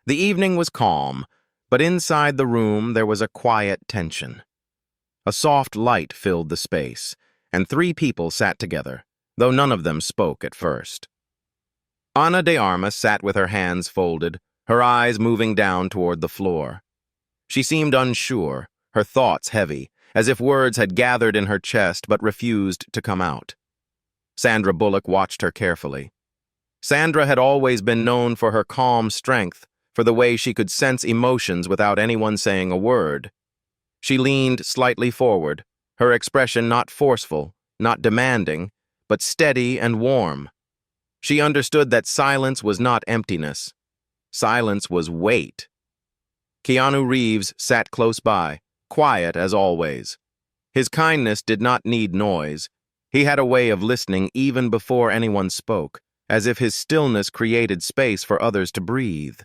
The evening was calm, but inside the room there was a quiet tension. A soft light filled the space, and three people sat together, though none of them spoke at first. Ana de Armas sat with her hands folded, her eyes moving down toward the floor. She seemed unsure, her thoughts heavy, as if words had gathered in her chest but refused to come out. Sandra Bullock watched her carefully. Sandra had always been known for her calm strength, for the way she could sense emotions without anyone saying a word. She leaned slightly forward, her expression not forceful, not demanding, but steady and warm. She understood that silence was not emptiness. Silence was weight. Keanu Reeves sat close by, quiet as always. His kindness did not need noise. He had a way of listening even before anyone spoke, as if his stillness created space for others to breathe.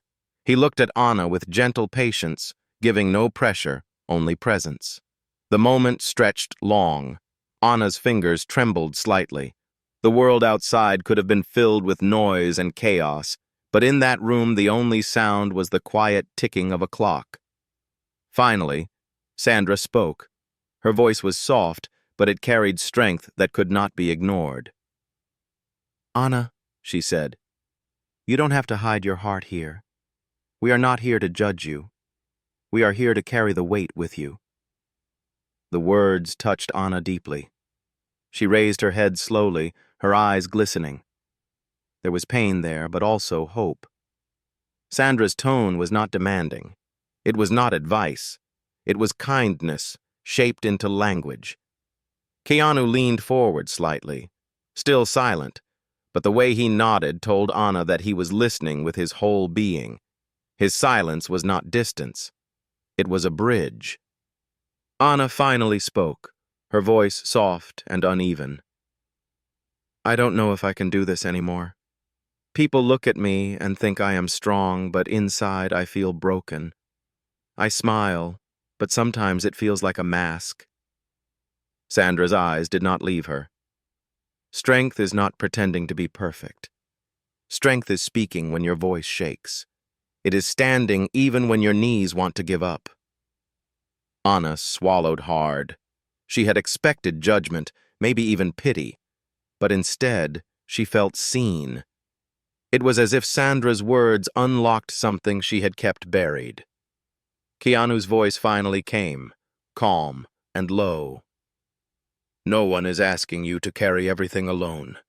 He looked at Ana with gentle patience, giving no pressure, only presence. The moment stretched long. Ana's fingers trembled slightly. The world outside could have been filled with noise and chaos, but in that room the only sound was the quiet ticking of a clock. Finally, Sandra spoke. Her voice was soft, but it carried strength that could not be ignored. "Ana," she said, "you don't have to hide your heart here. We are not here to judge you. We are here to carry the weight with you." The words touched Ana deeply. She raised her head slowly, her eyes glistening. There was pain there, but also hope. Sandra's tone was not demanding. It was not advice. It was kindness, shaped into language. Keanu leaned forward slightly, still silent, but the way he nodded told Ana that he was listening with his whole being. His silence was not distance. It was a bridge. Ana finally spoke, her voice soft and uneven. "I don't know if I can do this anymore. People look at me and think I am strong, but inside I feel broken. I smile, but sometimes it feels like a mask." Sandra's eyes did not leave her. Strength is not pretending to be perfect. Strength is speaking when your voice shakes. It is standing even when your knees want to give up. Ana swallowed hard. She had expected judgment, maybe even pity, but instead she felt seen. It was as if Sandra's words unlocked something she had kept buried. Keanu's voice finally came, calm and low. "No one is asking you to carry everything alone.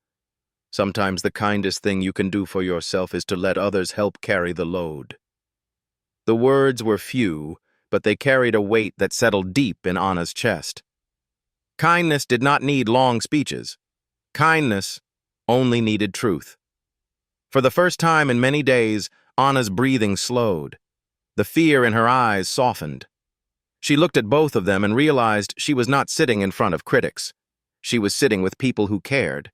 Sometimes the kindest thing you can do for yourself is to let others help carry the load." The words were few, but they carried a weight that settled deep in Ana's chest. Kindness did not need long speeches. Kindness only needed truth. For the first time in many days, Ana's breathing slowed. The fear in her eyes softened. She looked at both of them and realized she was not sitting in front of critics. She was sitting with people who cared.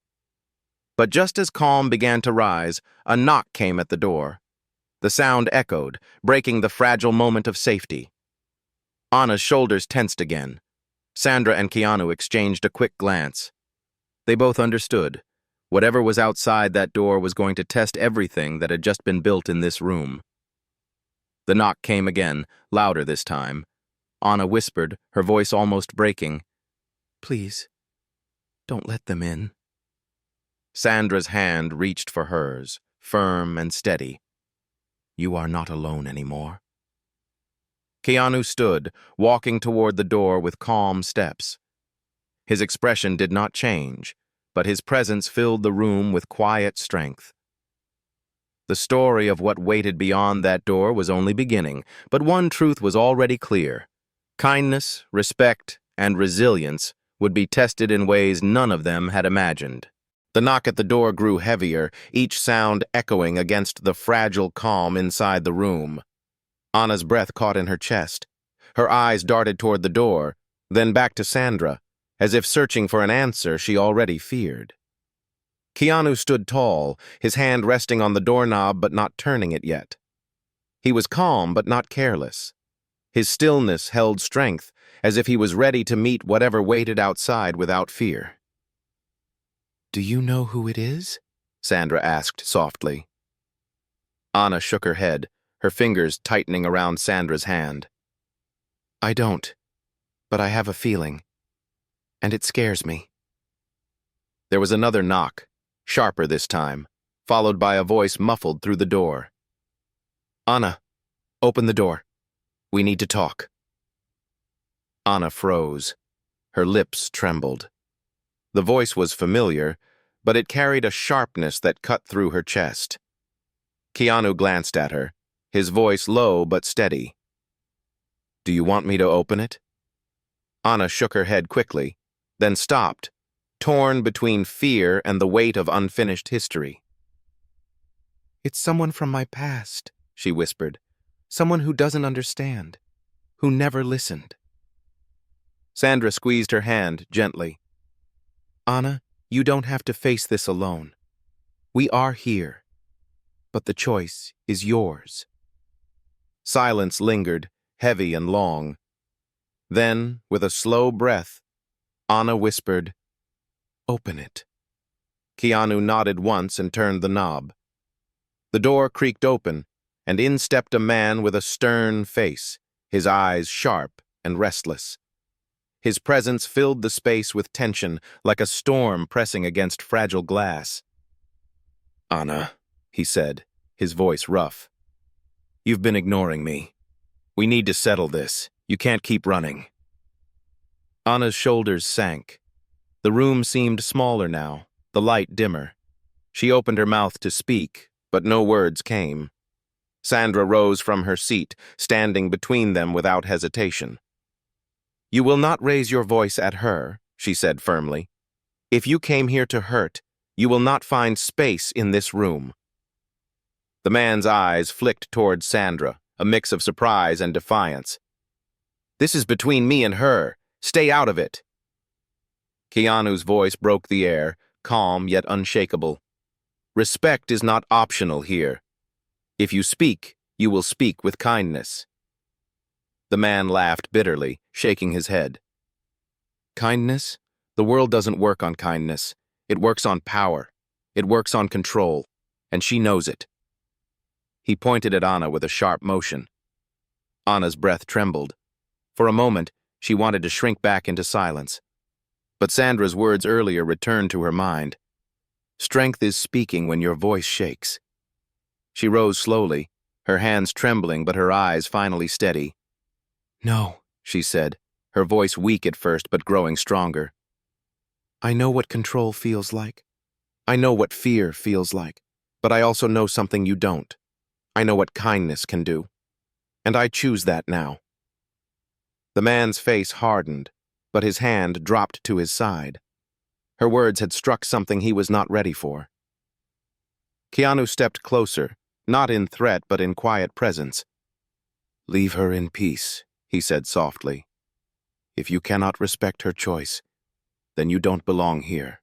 But just as calm began to rise, a knock came at the door. The sound echoed, breaking the fragile moment of safety. Ana's shoulders tensed again. Sandra and Keanu exchanged a quick glance. They both understood. Whatever was outside that door was going to test everything that had just been built in this room. The knock came again, louder this time. Ana whispered, her voice almost breaking, "Please, don't let them in." Sandra's hand reached for hers, firm and steady. "You are not alone anymore." Keanu stood, walking toward the door with calm steps. His expression did not change, but his presence filled the room with quiet strength. The story of what waited beyond that door was only beginning, but one truth was already clear. Kindness, respect, and resilience would be tested in ways none of them had imagined. The knock at the door grew heavier, each sound echoing against the fragile calm inside the room. Ana's breath caught in her chest. Her eyes darted toward the door, then back to Sandra, as if searching for an answer she already feared. Keanu stood tall, his hand resting on the doorknob but not turning it yet. He was calm but not careless. His stillness held strength, as if he was ready to meet whatever waited outside without fear. "Do you know who it is?" Sandra asked softly. Ana shook her head, her fingers tightening around Sandra's hand. I don't, but I have a feeling, and it scares me. There was another knock, sharper this time, followed by a voice muffled through the door. Anna, open the door. We need to talk. Anna froze. Her lips trembled. The voice was familiar, but it carried a sharpness that cut through her chest. Keanu glanced at her, his voice low but steady. Do you want me to open it? Anna shook her head quickly, then stopped, torn between fear and the weight of unfinished history. It's someone from my past, she whispered. Someone who doesn't understand, who never listened. Sandra squeezed her hand gently. Anna, you don't have to face this alone. We are here, but the choice is yours. Silence lingered, heavy and long. Then, with a slow breath, Anna whispered, Open it. Keanu nodded once and turned the knob. The door creaked open, and in stepped a man with a stern face, his eyes sharp and restless. His presence filled the space with tension, like a storm pressing against fragile glass. Anna, he said, his voice rough. You've been ignoring me. We need to settle this. You can't keep running. Anna's shoulders sank. The room seemed smaller now, the light dimmer. She opened her mouth to speak, but no words came. Sandra rose from her seat, standing between them without hesitation. You will not raise your voice at her, she said firmly. If you came here to hurt, you will not find space in this room. The man's eyes flicked toward Sandra, a mix of surprise and defiance. This is between me and her. Stay out of it. Keanu's voice broke the air, calm yet unshakable. Respect is not optional here. If you speak, you will speak with kindness. The man laughed bitterly, shaking his head. Kindness? The world doesn't work on kindness. It works on power. It works on control. And she knows it. He pointed at Anna with a sharp motion. Anna's breath trembled. For a moment, she wanted to shrink back into silence. But Sandra's words earlier returned to her mind. Strength is speaking when your voice shakes. She rose slowly, her hands trembling but her eyes finally steady. No, she said, her voice weak at first but growing stronger. I know what control feels like. I know what fear feels like. But I also know something you don't. I know what kindness can do. And I choose that now. The man's face hardened, but his hand dropped to his side. Her words had struck something he was not ready for. Keanu stepped closer, not in threat but in quiet presence. Leave her in peace, he said softly. If you cannot respect her choice, then you don't belong here.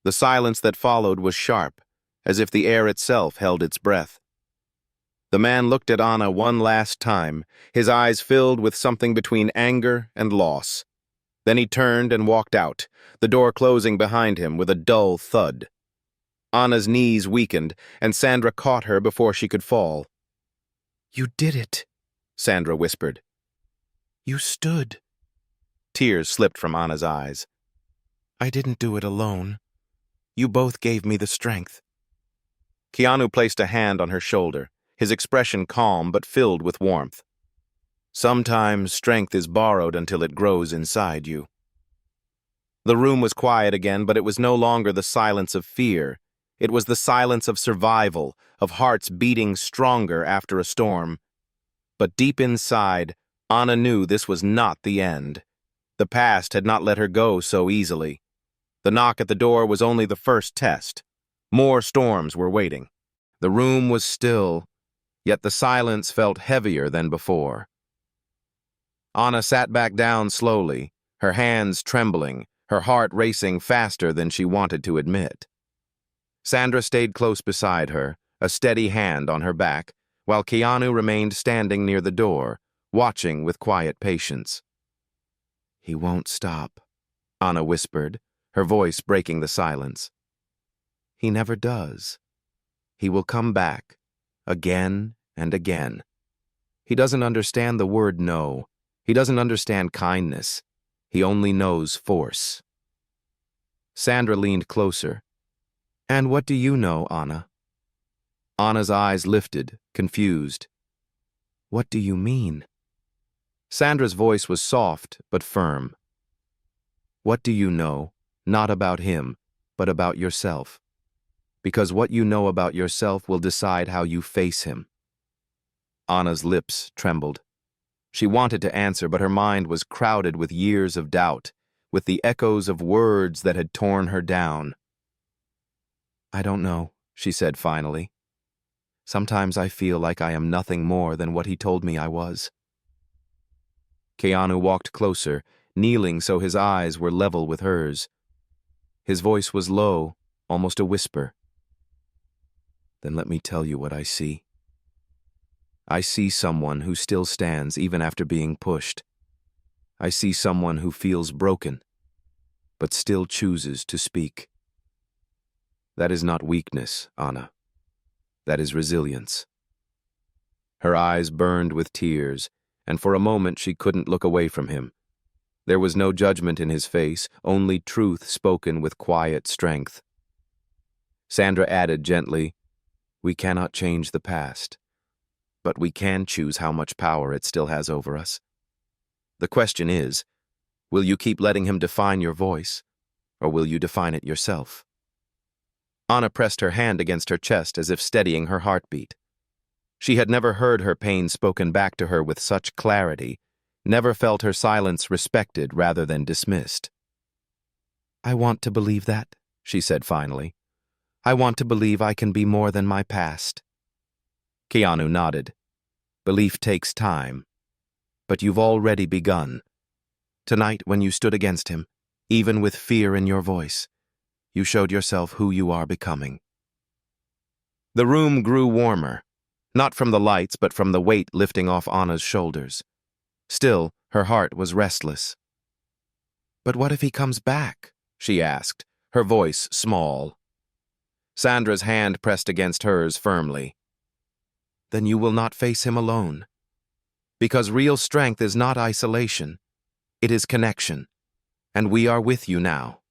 The silence that followed was sharp, as if the air itself held its breath. The man looked at Anna one last time, his eyes filled with something between anger and loss. Then he turned and walked out, the door closing behind him with a dull thud. Anna's knees weakened, and Sandra caught her before she could fall. You did it, Sandra whispered. You stood. Tears slipped from Anna's eyes. I didn't do it alone. You both gave me the strength. Keanu placed a hand on her shoulder, his expression calm but filled with warmth. Sometimes strength is borrowed until it grows inside you. The room was quiet again, but it was no longer the silence of fear. It was the silence of survival, of hearts beating stronger after a storm. But deep inside, Anna knew this was not the end. The past had not let her go so easily. The knock at the door was only the first test. More storms were waiting. The room was still, yet the silence felt heavier than before. Anna sat back down slowly, her hands trembling, her heart racing faster than she wanted to admit. Sandra stayed close beside her, a steady hand on her back, while Keanu remained standing near the door, watching with quiet patience. He won't stop, Anna whispered, her voice breaking the silence. He never does. He will come back, again and again. He doesn't understand the word no. He doesn't understand kindness. He only knows force. Sandra leaned closer. And what do you know, Anna? Anna's eyes lifted, confused. What do you mean? Sandra's voice was soft but firm. What do you know, not about him, but about yourself? Because what you know about yourself will decide how you face him. Anna's lips trembled. She wanted to answer, but her mind was crowded with years of doubt, with the echoes of words that had torn her down. I don't know, she said finally. Sometimes I feel like I am nothing more than what he told me I was. Keanu walked closer, kneeling so his eyes were level with hers. His voice was low, almost a whisper. Then let me tell you what I see. I see someone who still stands even after being pushed. I see someone who feels broken, but still chooses to speak. That is not weakness, Anna. That is resilience. Her eyes burned with tears, and for a moment she couldn't look away from him. There was no judgment in his face, only truth spoken with quiet strength. Sandra added gently, We cannot change the past, but we can choose how much power it still has over us. The question is, will you keep letting him define your voice, or will you define it yourself? Anna pressed her hand against her chest as if steadying her heartbeat. She had never heard her pain spoken back to her with such clarity, never felt her silence respected rather than dismissed. I want to believe that, she said finally. I want to believe I can be more than my past. Keanu nodded. Belief takes time, but you've already begun. Tonight, when you stood against him, even with fear in your voice, you showed yourself who you are becoming. The room grew warmer, not from the lights but from the weight lifting off Anna's shoulders. Still, her heart was restless. But what if he comes back? She asked, her voice small. Sandra's hand pressed against hers firmly. Then you will not face him alone. Because real strength is not isolation. It is connection. And we are with you now.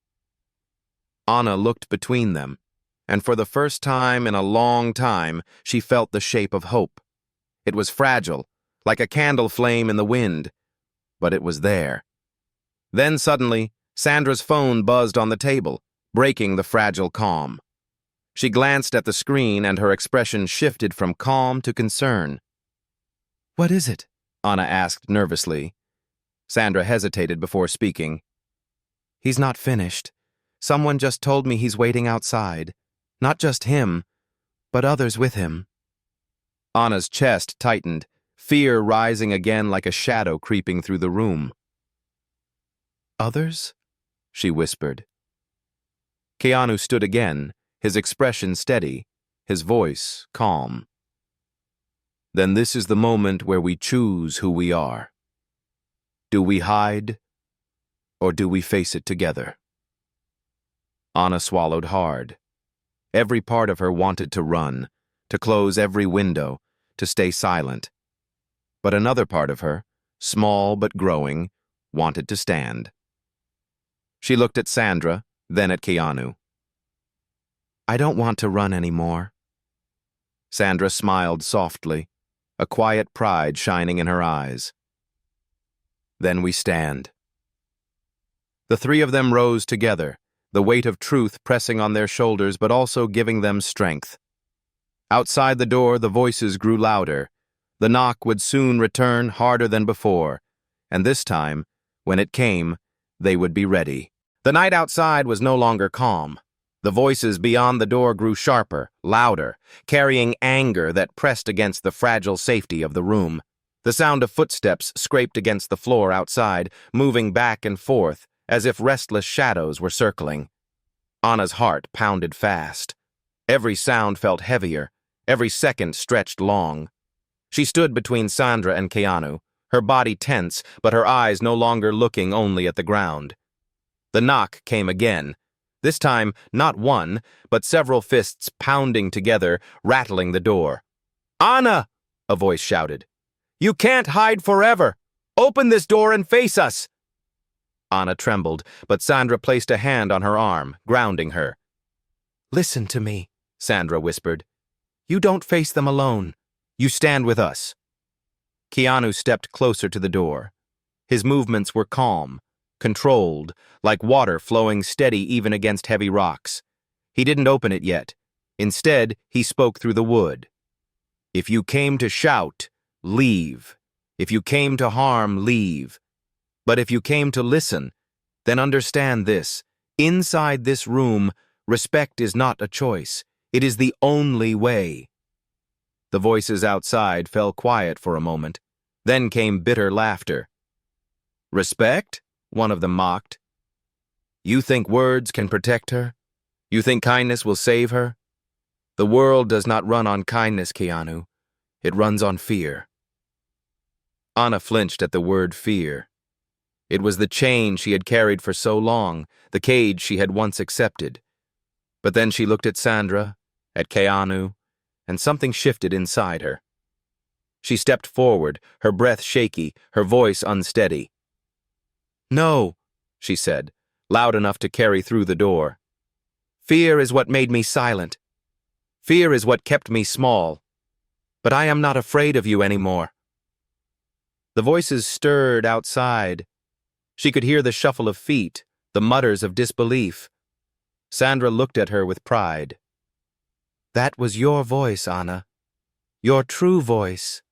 Anna looked between them, and for the first time in a long time, she felt the shape of hope. It was fragile, like a candle flame in the wind, but it was there. Then suddenly, Sandra's phone buzzed on the table, breaking the fragile calm. She glanced at the screen and her expression shifted from calm to concern. What is it? Anna asked nervously. Sandra hesitated before speaking. He's not finished. Someone just told me he's waiting outside. Not just him, but others with him. Anna's chest tightened, fear rising again like a shadow creeping through the room. Others? She whispered. Keanu stood again, his expression steady, his voice calm. Then this is the moment where we choose who we are. Do we hide, or do we face it together? Anna swallowed hard. Every part of her wanted to run, to close every window, to stay silent. But another part of her, small but growing, wanted to stand. She looked at Sandra, then at Keanu. I don't want to run anymore. Sandra smiled softly, a quiet pride shining in her eyes. Then we stand. The three of them rose together, the weight of truth pressing on their shoulders but also giving them strength. Outside the door, the voices grew louder. The knock would soon return harder than before, and this time, when it came, they would be ready. The night outside was no longer calm. The voices beyond the door grew sharper, louder, carrying anger that pressed against the fragile safety of the room. The sound of footsteps scraped against the floor outside, moving back and forth, as if restless shadows were circling. Anna's heart pounded fast. Every sound felt heavier, every second stretched long. She stood between Sandra and Keanu, her body tense, but her eyes no longer looking only at the ground. The knock came again. This time, not one, but several fists pounding together, rattling the door. Anna! a voice shouted. "You can't hide forever! Open this door and face us!" Anna trembled, but Sandra placed a hand on her arm, grounding her. "Listen to me," Sandra whispered. "You don't face them alone. You stand with us." Keanu stepped closer to the door. His movements were calm, controlled, like water flowing steady even against heavy rocks. He didn't open it yet. Instead, he spoke through the wood. "If you came to shout, leave. If you came to harm, leave. But if you came to listen, then understand this. Inside this room, respect is not a choice. It is the only way." The voices outside fell quiet for a moment. Then came bitter laughter. "Respect?" one of them mocked. "You think words can protect her? You think kindness will save her? The world does not run on kindness, Keanu. It runs on fear." Anna flinched at the word fear. It was the chain she had carried for so long, the cage she had once accepted. But then she looked at Sandra, at Keanu, and something shifted inside her. She stepped forward, her breath shaky, her voice unsteady. "No," she said, loud enough to carry through the door. "Fear is what made me silent. Fear is what kept me small. But I am not afraid of you anymore." The voices stirred outside. She could hear the shuffle of feet, the mutters of disbelief. Sandra looked at her with pride. "That was your voice, Anna. Your true voice."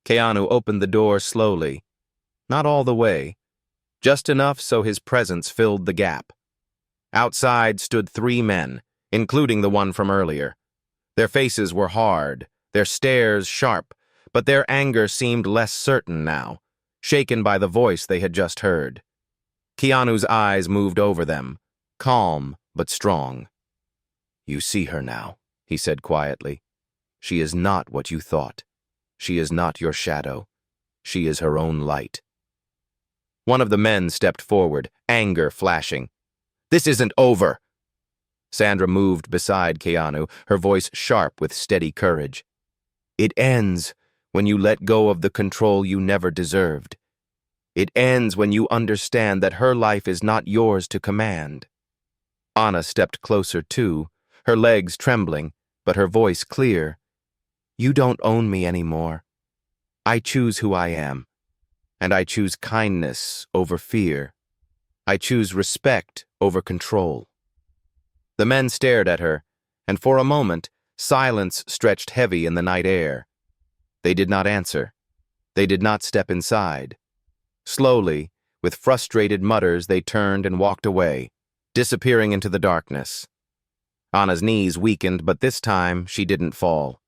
Keanu opened the door slowly. Not all the way. Just enough so his presence filled the gap. Outside stood 3 men, including the one from earlier. Their faces were hard, their stares sharp, but their anger seemed less certain now, shaken by the voice they had just heard. Keanu's eyes moved over them, calm but strong. "You see her now," he said quietly. "She is not what you thought. She is not your shadow. She is her own light." One of the men stepped forward, anger flashing. "This isn't over." Sandra moved beside Keanu, her voice sharp with steady courage. "It ends when you let go of the control you never deserved. It ends when you understand that her life is not yours to command." Anna stepped closer too, her legs trembling, but her voice clear. "You don't own me anymore. I choose who I am. And I choose kindness over fear. I choose respect over control." The men stared at her, and for a moment, silence stretched heavy in the night air. They did not answer. They did not step inside. Slowly, with frustrated mutters, they turned and walked away, disappearing into the darkness. Anna's knees weakened, but this time she didn't fall.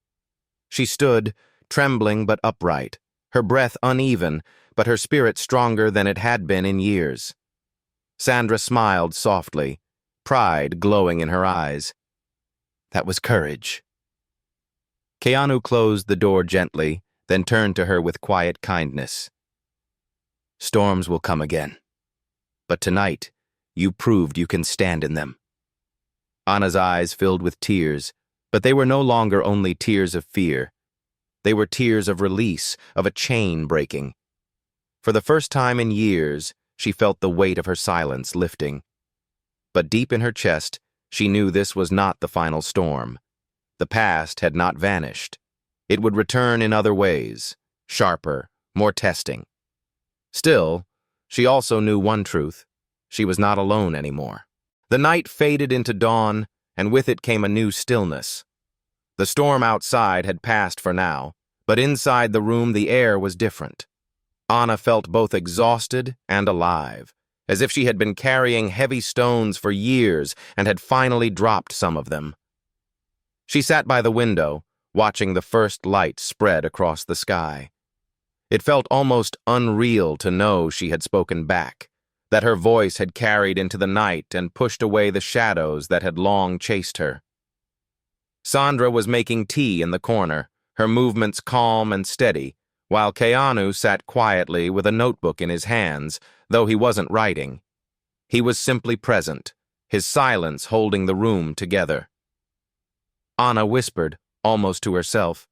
She stood, trembling but upright, her breath uneven, but her spirit stronger than it had been in years. Sandra smiled softly, pride glowing in her eyes. That was courage. Keanu closed the door gently, then turned to her with quiet kindness. "Storms will come again. But tonight, you proved you can stand in them." Anna's eyes filled with tears, but they were no longer only tears of fear. They were tears of release, of a chain breaking. For the first time in years, she felt the weight of her silence lifting. But deep in her chest, she knew this was not the final storm. The past had not vanished. It would return in other ways, sharper, more testing. Still, she also knew one truth. She was not alone anymore. The night faded into dawn, and with it came a new stillness. The storm outside had passed for now, but inside the room the air was different. Anna felt both exhausted and alive, as if she had been carrying heavy stones for years and had finally dropped some of them. She sat by the window, watching the first light spread across the sky. It felt almost unreal to know she had spoken back, that her voice had carried into the night and pushed away the shadows that had long chased her. Sandra was making tea in the corner, her movements calm and steady, while Keanu sat quietly with a notebook in his hands, though he wasn't writing. He was simply present, his silence holding the room together. Anna whispered, almost to herself,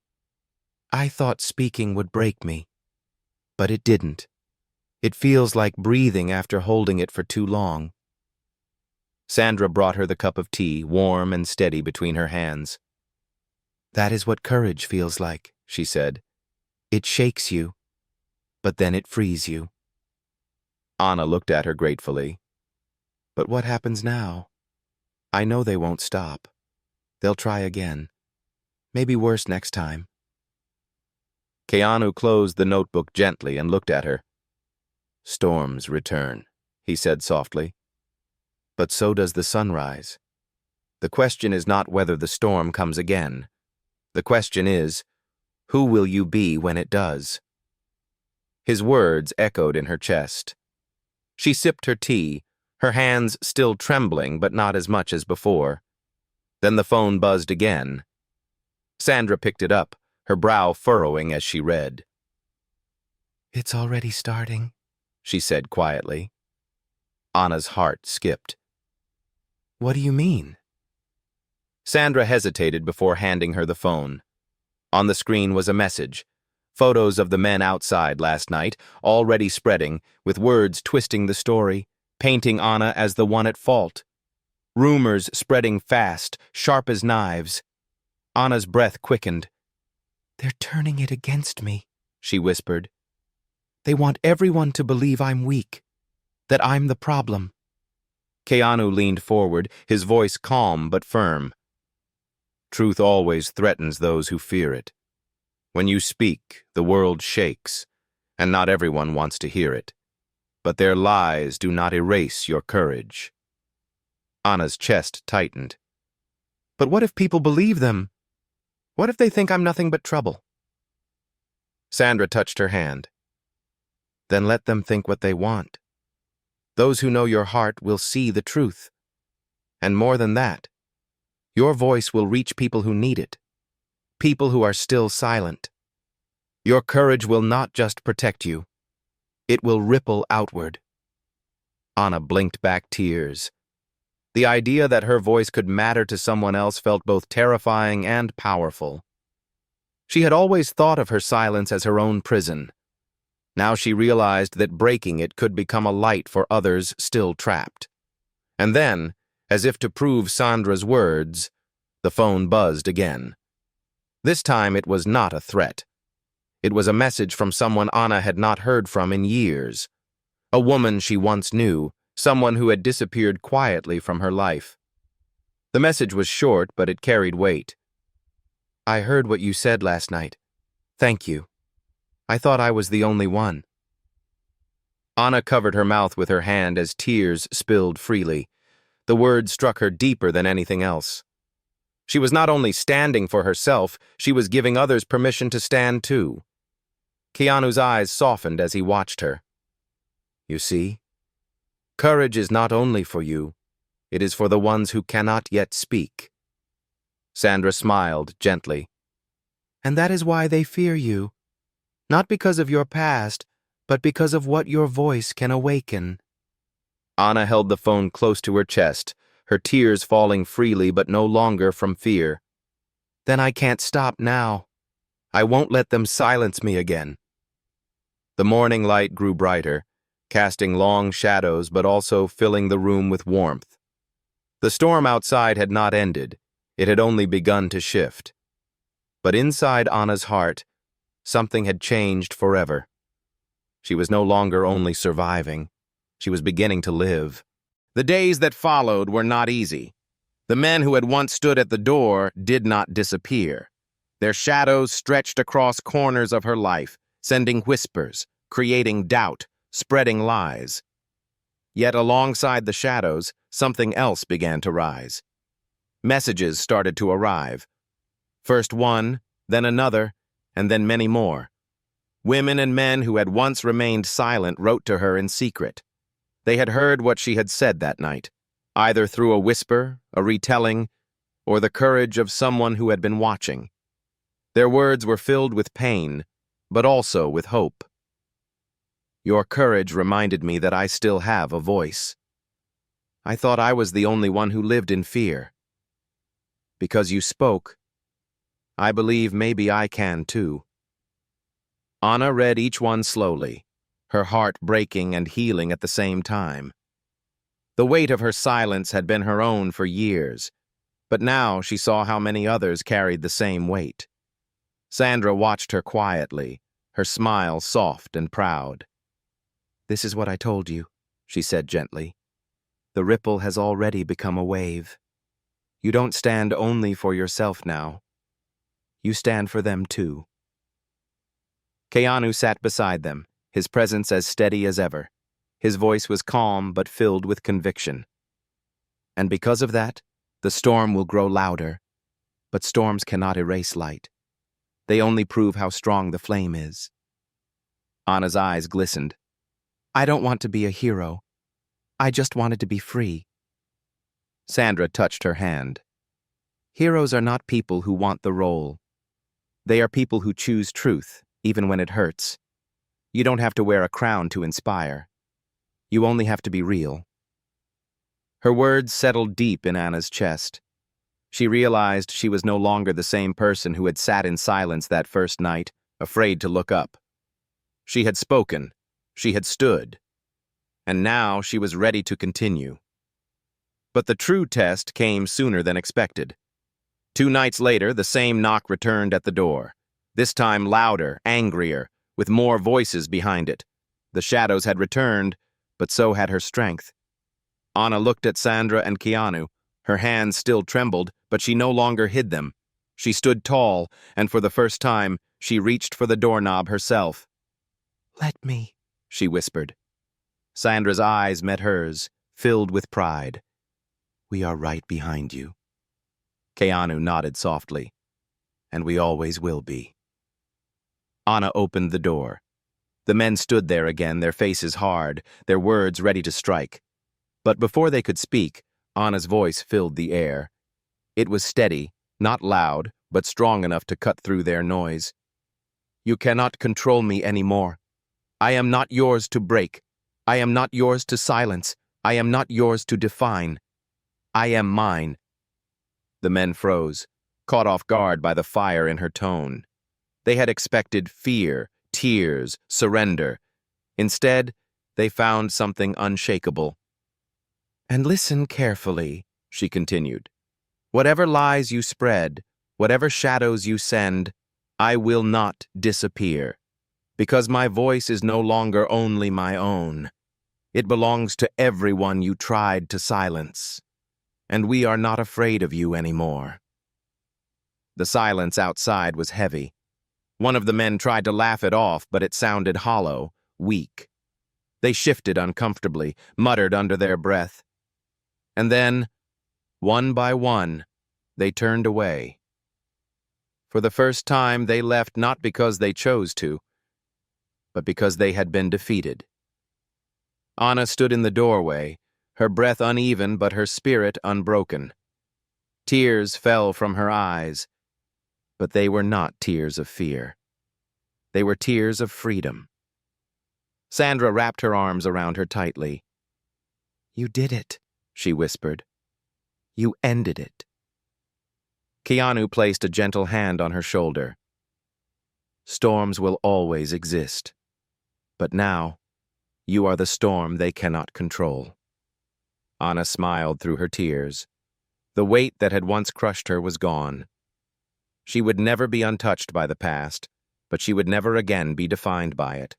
I thought speaking would break me, but it didn't. It feels like breathing after holding it for too long. Sandra brought her the cup of tea, warm and steady between her hands. That is what courage feels like, she said. It shakes you, but then it frees you. Anna looked at her gratefully. But what happens now? I know they won't stop. They'll try again. Maybe worse next time. Keanu closed the notebook gently and looked at her. Storms return, he said softly. But so does the sunrise. The question is not whether the storm comes again. The question is, who will you be when it does? His words echoed in her chest. She sipped her tea, her hands still trembling but not as much as before. Then the phone buzzed again. Sandra picked it up, her brow furrowing as she read. It's already starting, she said quietly. Anna's heart skipped. What do you mean? Sandra hesitated before handing her the phone. On the screen was a message. Photos of the men outside last night, already spreading, with words twisting the story, painting Anna as the one at fault. Rumors spreading fast, sharp as knives. Anna's breath quickened. They're turning it against me, she whispered. They want everyone to believe I'm weak, that I'm the problem. Keanu leaned forward, his voice calm but firm. Truth always threatens those who fear it. When you speak, the world shakes, and not everyone wants to hear it. But their lies do not erase your courage. Anna's chest tightened. But what if people believe them? What if they think I'm nothing but trouble? Sandra touched her hand. Then let them think what they want. Those who know your heart will see the truth. And more than that, your voice will reach people who need it, people who are still silent. Your courage will not just protect you, it will ripple outward. Anna blinked back tears. The idea that her voice could matter to someone else felt both terrifying and powerful. She had always thought of her silence as her own prison. Now she realized that breaking it could become a light for others still trapped. And then, as if to prove Sandra's words, the phone buzzed again. This time it was not a threat. It was a message from someone Anna had not heard from in years. A woman she once knew, someone who had disappeared quietly from her life. The message was short, but it carried weight. I heard what you said last night. Thank you. I thought I was the only one. Anna covered her mouth with her hand as tears spilled freely. The words struck her deeper than anything else. She was not only standing for herself, she was giving others permission to stand too. Keanu's eyes softened as he watched her. You see, courage is not only for you, it is for the ones who cannot yet speak. Sandra smiled gently. And that is why they fear you. Not because of your past, but because of what your voice can awaken. Anna held the phone close to her chest, her tears falling freely but no longer from fear. Then I can't stop now. I won't let them silence me again. The morning light grew brighter, casting long shadows but also filling the room with warmth. The storm outside had not ended, it had only begun to shift. But inside Anna's heart, something had changed forever. She was no longer only surviving. She was beginning to live. The days that followed were not easy. The men who had once stood at the door did not disappear. Their shadows stretched across corners of her life, sending whispers, creating doubt, spreading lies. Yet alongside the shadows, something else began to rise. Messages started to arrive. First one, then another, and then many more. Women and men who had once remained silent wrote to her in secret. They had heard what she had said that night, either through a whisper, a retelling, or the courage of someone who had been watching. Their words were filled with pain, but also with hope. Your courage reminded me that I still have a voice. I thought I was the only one who lived in fear. Because you spoke, I believe maybe I can too. Anna read each one slowly, her heart breaking and healing at the same time. The weight of her silence had been her own for years, but now she saw how many others carried the same weight. Sandra watched her quietly, her smile soft and proud. "This is what I told you," she said gently. "The ripple has already become a wave. You don't stand only for yourself now. You stand for them too." Keanu sat beside them, his presence as steady as ever. His voice was calm but filled with conviction. "And because of that, the storm will grow louder. But storms cannot erase light. They only prove how strong the flame is." Anna's eyes glistened. "I don't want to be a hero. I just wanted to be free." Sandra touched her hand. "Heroes are not people who want the role. They are people who choose truth, even when it hurts. You don't have to wear a crown to inspire. You only have to be real." Her words settled deep in Anna's chest. She realized she was no longer the same person who had sat in silence that first night, afraid to look up. She had spoken. She had stood. And now she was ready to continue. But the true test came sooner than expected. 2 nights later, the same knock returned at the door. This time louder, angrier, with more voices behind it. The shadows had returned, but so had her strength. Anna looked at Sandra and Keanu. Her hands still trembled, but she no longer hid them. She stood tall, and for the first time, she reached for the doorknob herself. "Let me," she whispered. Sandra's eyes met hers, filled with pride. "We are right behind you." Keanu nodded softly. "And we always will be." Anna opened the door. The men stood there again, their faces hard, their words ready to strike. But before they could speak, Anna's voice filled the air. It was steady, not loud, but strong enough to cut through their noise. "You cannot control me anymore. I am not yours to break. I am not yours to silence. I am not yours to define. I am mine." The men froze, caught off guard by the fire in her tone. They had expected fear, tears, surrender. Instead, they found something unshakable. "And listen carefully," she continued. "Whatever lies you spread, whatever shadows you send, I will not disappear, because my voice is no longer only my own. It belongs to everyone you tried to silence, and we are not afraid of you anymore." The silence outside was heavy. One of the men tried to laugh it off, but it sounded hollow, weak. They shifted uncomfortably, muttered under their breath. And then, one by one, they turned away. For the first time, they left not because they chose to, but because they had been defeated. Anna stood in the doorway, her breath uneven but her spirit unbroken. Tears fell from her eyes, but they were not tears of fear. They were tears of freedom. Sandra wrapped her arms around her tightly. "You did it," she whispered. "You ended it." Keanu placed a gentle hand on her shoulder. "Storms will always exist, but now, you are the storm they cannot control." Anna smiled through her tears. The weight that had once crushed her was gone. She would never be untouched by the past, but she would never again be defined by it.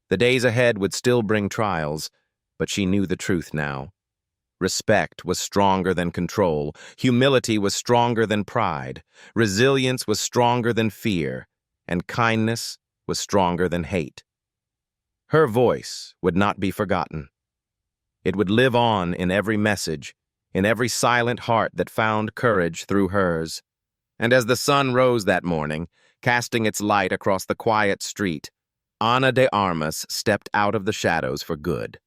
The days ahead would still bring trials, but she knew the truth now. Respect was stronger than control. Humility was stronger than pride. Resilience was stronger than fear. And kindness was stronger than hate. Her voice would not be forgotten. It would live on in every message, in every silent heart that found courage through hers. And as the sun rose that morning, casting its light across the quiet street, Ana de Armas stepped out of the shadows for good.